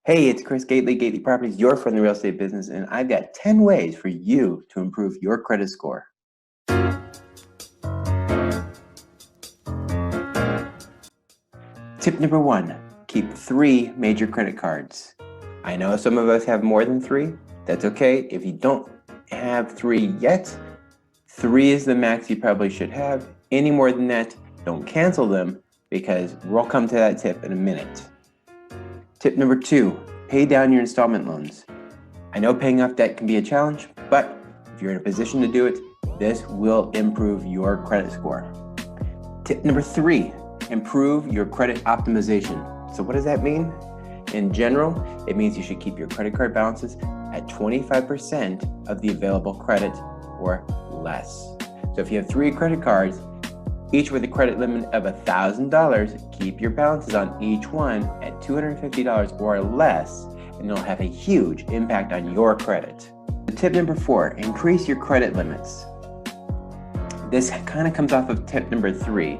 Hey, it's Chris Gately, Gately Properties, your friend in the real estate business, and I've got 10 ways for you to improve your credit score. Tip number 1, keep 3 major credit cards. I know some of us have more than 3. That's okay. If you don't have 3 yet, 3 is the max you probably should have. Any more than that, don't cancel them because we'll come to that tip in a minute. Tip number 2, pay down your installment loans. I know paying off debt can be a challenge, but if you're in a position to do it, this will improve your credit score. Tip number 3, improve your credit optimization. So what does that mean? In general, it means you should keep your credit card balances at 25% of the available credit or less. So if you have 3 credit cards, each with a credit limit of $1,000, keep your balances on each one at $250 or less, and it'll have a huge impact on your credit. Tip number 4, increase your credit limits. This kind of comes off of tip number 3,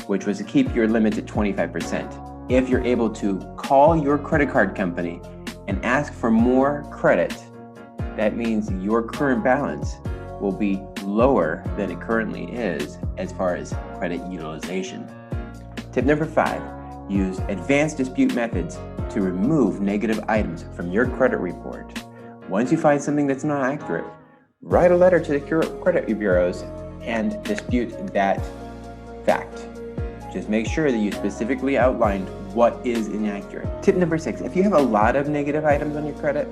which was to keep your limit at 25%. If you're able to call your credit card company and ask for more credit, that means your current balance will be lower than it currently is as far as credit utilization. Tip number 5, use advanced dispute methods to remove negative items from your credit report. Once you find something that's not accurate, write a letter to the credit bureaus and dispute that fact. Just make sure that you specifically outlined what is inaccurate. Tip number 6, if you have a lot of negative items on your credit,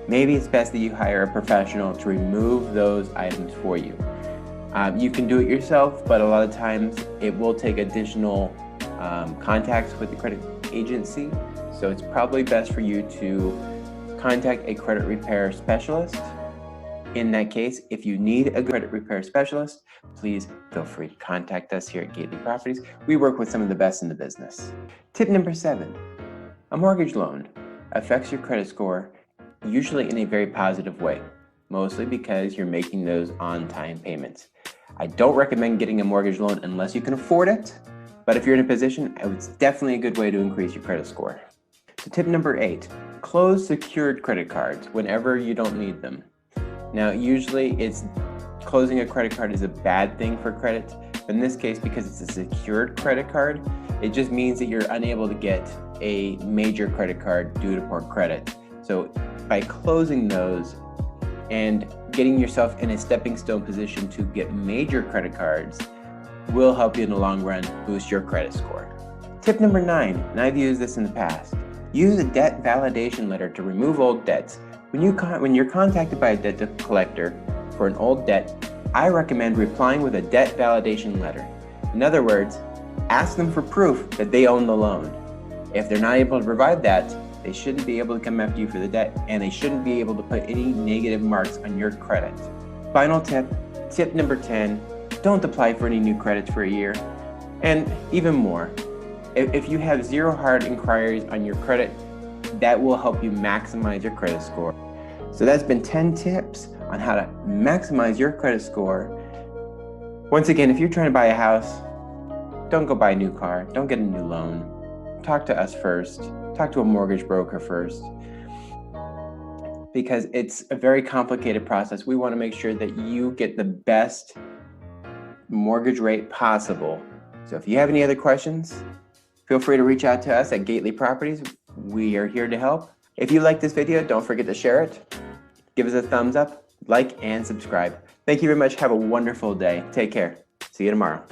maybe it's best that you hire a professional to remove those items for you. You can do it yourself, but a lot of times it will take additional contacts with the credit agency. So it's probably best for you to contact a credit repair specialist. In that case, if you need a credit repair specialist, please feel free to contact us here at Gately Properties. We work with some of the best in the business. Tip number 7, a mortgage loan affects your credit score usually in a very positive way, mostly because you're making those on-time payments. I don't recommend getting a mortgage loan unless you can afford it, but if you're in a position, it's definitely a good way to increase your credit score. So tip number 8, close secured credit cards whenever you don't need them. Now, usually closing a credit card is a bad thing for credit. In this case, because it's a secured credit card, it just means that you're unable to get a major credit card due to poor credit. So by closing those and getting yourself in a stepping stone position to get major credit cards will help you in the long run boost your credit score. Tip number 9, and I've used this in the past, use a debt validation letter to remove old debts. When you're contacted by a debt collector for an old debt, I recommend replying with a debt validation letter. In other words, ask them for proof that they own the loan. If they're not able to provide that, they shouldn't be able to come after you for the debt, and they shouldn't be able to put any negative marks on your credit. Final tip, tip number 10, don't apply for any new credits for a year. And even more, if you have 0 hard inquiries on your credit, that will help you maximize your credit score. So that's been 10 tips on how to maximize your credit score. Once again, if you're trying to buy a house, don't go buy a new car, don't get a new loan. Talk to us first, talk to a mortgage broker first, because it's a very complicated process. We want to make sure that you get the best mortgage rate possible. So if you have any other questions, feel free to reach out to us at Gately Properties. We are here to help. If you like this video, don't forget to share it. Give us a thumbs up, like, and subscribe. Thank you very much. Have a wonderful day. Take care. See you tomorrow.